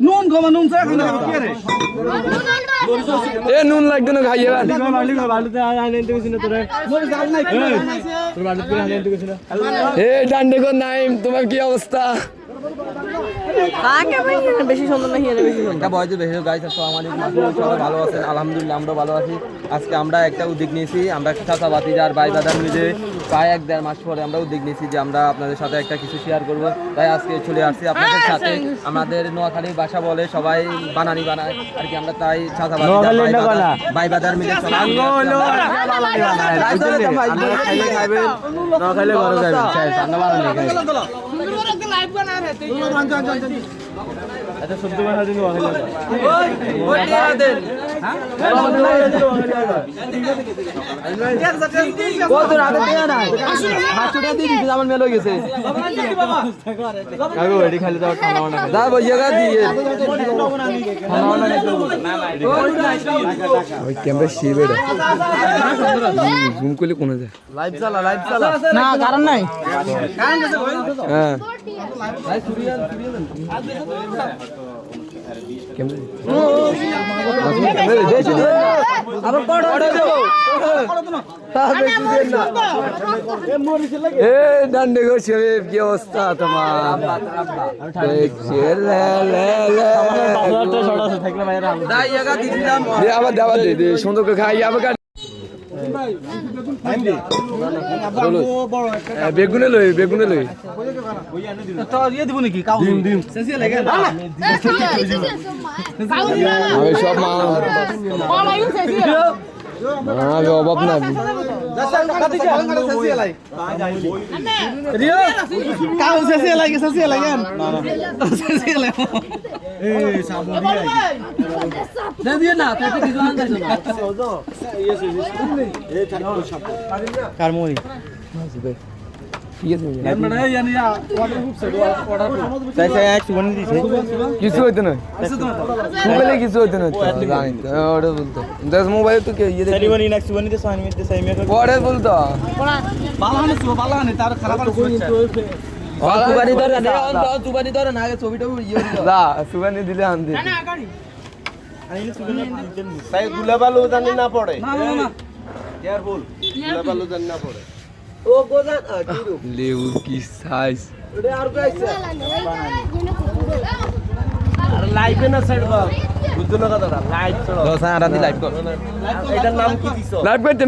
নুন কমা নুন স্যার এখন এ নুন লাগবে না খাইয়ে এ ডান্ডে কোন নাইম তোমার কি অবস্থা বেশি সুন্দর না হিয়ারে বেশি সুন্দর একটা বয়সে বেশি গাইস আসসালামু আলাইকুম সবাই ভালো আছেন আলহামদুলিল্লাহ আমরা ভালো আছি আজকে আমরা একটা উদ্যোগ নিয়েছি আমরা চাচা ভাতিজার ভাই দাদার মিলে প্রায় 1-1.5 মাস পরে আমরা উদ্যোগ নিয়েছি যে আমরা আপনাদের সাথে একটা কিছু শেয়ার করব তাই আজকে চলে আসছি আপনাদের সাথে আমাদের নোয়াখালীর ভাষা বলে সবাই বানানি বানায় আর কি আমরা তাই চাচা ভাতিজার ভাই দাদার মিলে নোয়াখালী বড় যাবেন ঠান্ডা বানানি আচ্ছা সবজি বানা দিন না কারণ নাই ডান্ডে করছে কি অবস্থা তোমার আবার সুন্দর করে খাই আবার বেগুনে লই দিব নাকি আমি সব অভাব না কারমরি কিছু হইতো না মোবাইলে কিছু হইতো না ওটা বলতো দশ মোবাইলে তো পরে বলতো সুবানি দিলে আনতে গুলাবালু জানি না পড়ে কেয়ারফুল গুলাবালু জানি না পড়ে ও গোজান লেবু কি সাইজ ওটা আর কই আছে আর লাইভে না সাইড কর বুঝছো না কথাটা লাইভ করো দোসা আরাদি লাইভ কর এটার নাম কি দিছো লাইভ করতে